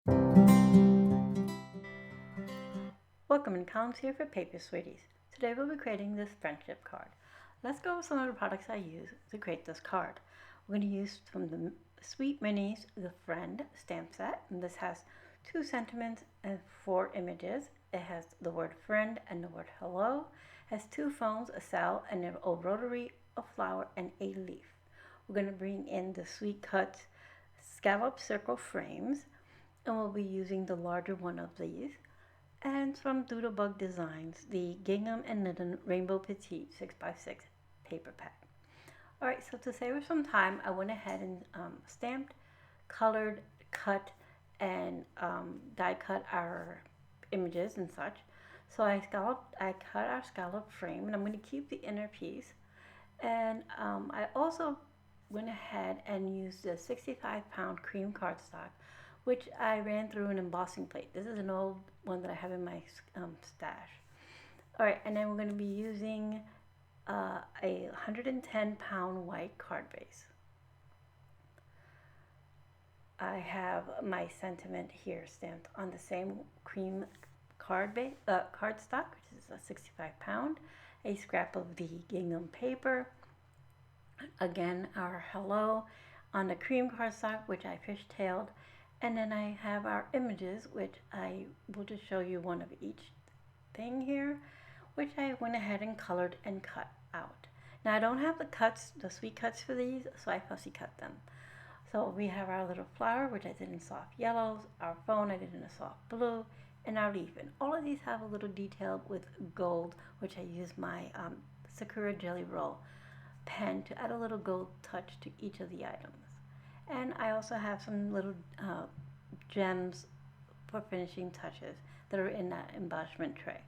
Welcome, and Collins here for Paper Sweeties. Today we'll be creating this friendship card. Let's go over some of the products I use to create this card. We're going to use from the Sweet Minis, the Friend stamp set, and this has 2 sentiments and 4 images. It has the word friend and the word hello. It has 2 phones, a cell, and a rotary, a flower, and a leaf. We're going to bring in the Sweet Cuts Scallop Circle frames, and we'll be using the larger one of these. And from Doodlebug Designs, the Gingham and Knitted Rainbow Petit 6x6 paper pack. Alright, so to save us some time, I went ahead and stamped, colored, cut, and die cut our images and such. So I cut our scallop frame, and I'm going to keep the inner piece. And I also went ahead and used the 65-pound cream cardstock, which I ran through an embossing plate. This is an old one that I have in my stash. Alright, and then we're going to be using a 110-pound white card base. I have my sentiment here stamped on the same cream cardstock, which is a 65-pound, a scrap of the gingham paper, again our hello on the cream cardstock, which I fishtailed, and then I have our images, which I will just show you one of each thing here, which I went ahead and colored and cut out. Now I don't have the sweet cuts for these, so I fussy cut them. So we have our little flower, which I did in soft yellows, our phone I did in a soft blue, and our leaf. And all of these have a little detail with gold, which I use my Sakura Jelly Roll pen to add a little gold touch to each of the items. And I also have some little gems for finishing touches that are in that embellishment tray.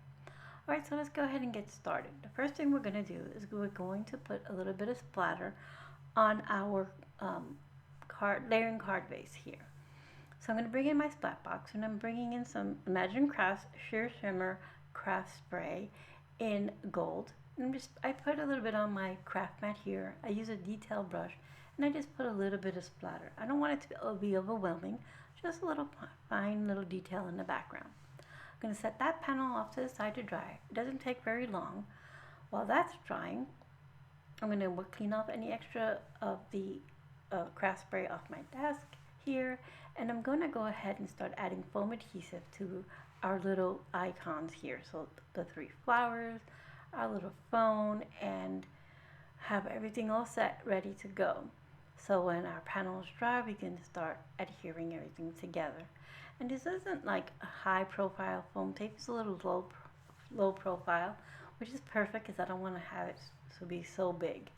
Alright, so let's go ahead and get started. The first thing we're going to do is we're going to put a little bit of splatter on our layering card base here. So I'm going to bring in my splat box, and I'm bringing in some Imagine Crafts Sheer Shimmer Craft Spray in gold. And I put a little bit on my craft mat here. I use a detail brush, and I just put a little bit of splatter. I don't want it to be overwhelming, just a little fine little detail in the background. I'm going to set that panel off to the side to dry. It doesn't take very long. While that's drying, I'm going to clean off any extra of the craft spray off my desk here, and I'm going to go ahead and start adding foam adhesive to our little icons here. So the 3 flowers, our little phone, and have everything all set, ready to go. So when our panel is dry, we can start adhering everything together. And this isn't like a high profile foam tape, it's a little low profile, which is perfect because I don't want to have it to be so big,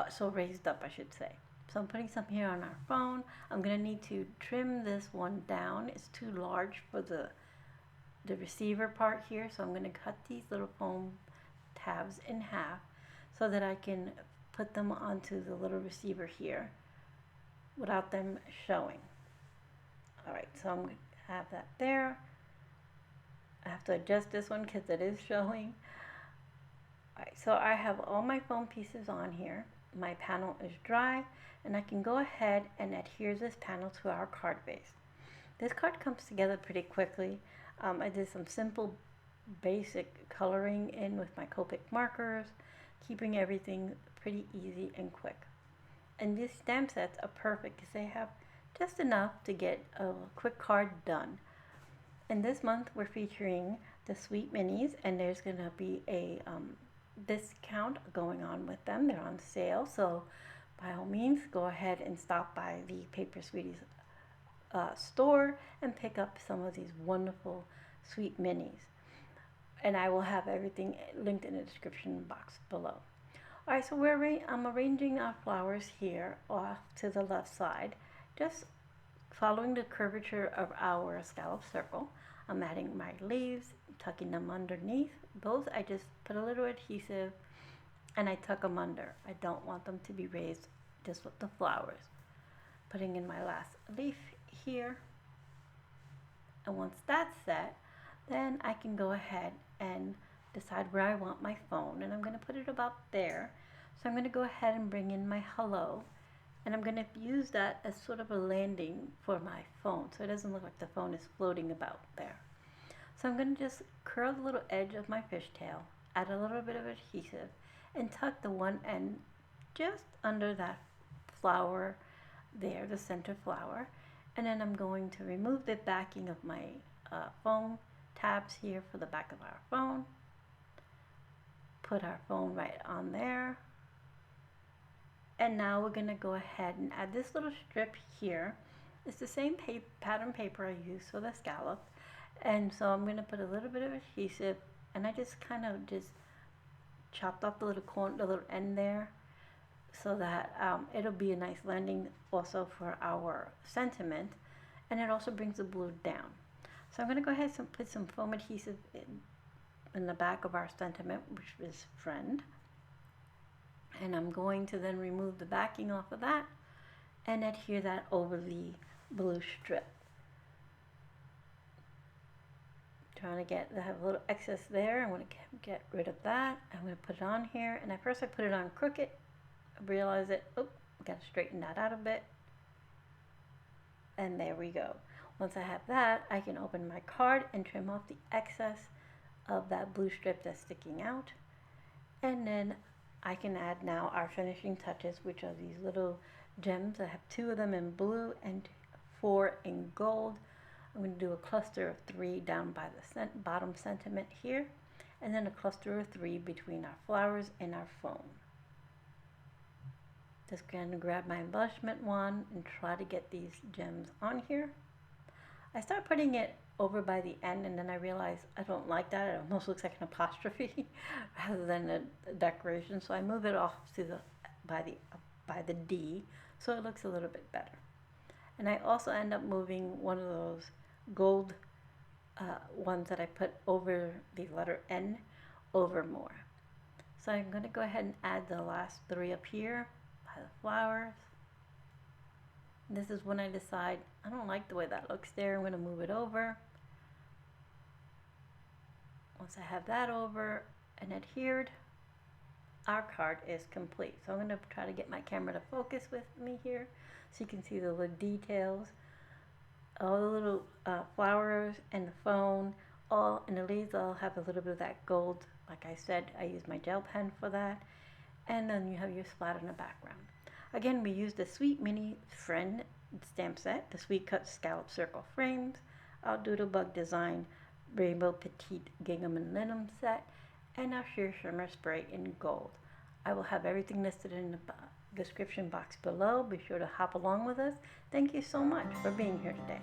so raised up I should say. So I'm putting some here on our phone. I'm going to need to trim this one down. It's too large for the receiver part here, so I'm going to cut these little foam tabs in half so that I can put them onto the little receiver here without them showing. Alright, so I'm going to have that there. I have to adjust this one because it is showing. Alright, so I have all my foam pieces on here. My panel is dry, and I can go ahead and adhere this panel to our card base. This card comes together pretty quickly. I did some simple basic coloring in with my Copic markers, keeping everything pretty easy and quick. And these stamp sets are perfect because they have just enough to get a quick card done. And this month we're featuring the Sweet Minis, and there's going to be a discount going on with them. They're on sale, so by all means go ahead and stop by the Paper Sweeties store and pick up some of these wonderful Sweet Minis. And I will have everything linked in the description box below. Alright, so I'm arranging our flowers here off to the left side, just following the curvature of our scallop circle. I'm adding my leaves, tucking them underneath. Those I just put a little adhesive and I tuck them under. I don't want them to be raised, just with the flowers. Putting in my last leaf here. And once that's set, then I can go ahead and decide where I want my phone, and I'm going to put it about there. So I'm going to go ahead and bring in my hello And I'm going to use that as sort of a landing for my phone, so it doesn't look like the phone is floating about there. So I'm going to just curl the little edge of my fishtail, add a little bit of adhesive, and tuck the one end just under that flower there, the center flower. And then I'm going to remove the backing of my phone tabs here for the back of our phone. Put our phone right on there. And now we're going to go ahead and add this little strip here. It's the same pattern paper I used for the scallop. And so I'm going to put a little bit of adhesive, and I just kind of just chopped off the little corner, the little end there, so that it'll be a nice landing also for our sentiment, and it also brings the blue down. So I'm going to go ahead and put some foam adhesive in the back of our sentiment, which is friend, and I'm going to then remove the backing off of that and adhere that over the blue strip. Trying to I have a little excess there. I want to get rid of that. I'm going to put it on here, and at first I put it on crooked. I realized that, oh, got to straighten that out a bit. And there we go. Once I have that, I can open my card and trim off the excess of that blue strip that's sticking out. And then I can add now our finishing touches, which are these little gems. I have 2 of them in blue and 4 in gold. I'm going to do a cluster of 3 down by the bottom sentiment here, and then a cluster of 3 between our flowers and our phone. Just going to grab my embellishment wand and try to get these gems on here. I start putting it over by the end, and then I realize I don't like that. It almost looks like an apostrophe rather than a decoration, so I move it off to by the D, so it looks a little bit better. And I also end up moving one of those gold ones that I put over the letter N over more. So I'm going to go ahead and add the last 3 up here by the flowers. And this is when I decide I don't like the way that looks there. I'm going to move it over. Once I have that over and adhered, our card is complete. So I'm going to try to get my camera to focus with me here so you can see the little details. All the little flowers and the phone, and the leaves all have a little bit of that gold. Like I said, I use my gel pen for that. And then you have your splat in the background. Again, we used the Sweet Mini Friend stamp set, the Sweet Cut Scallop Circle Frames, our Doodlebug Design Rainbow Petit Gingham and Linen set, and our Sheer Shimmer Spray in gold. I will have everything listed in the description box below. Be sure to hop along with us. Thank you so much for being here today.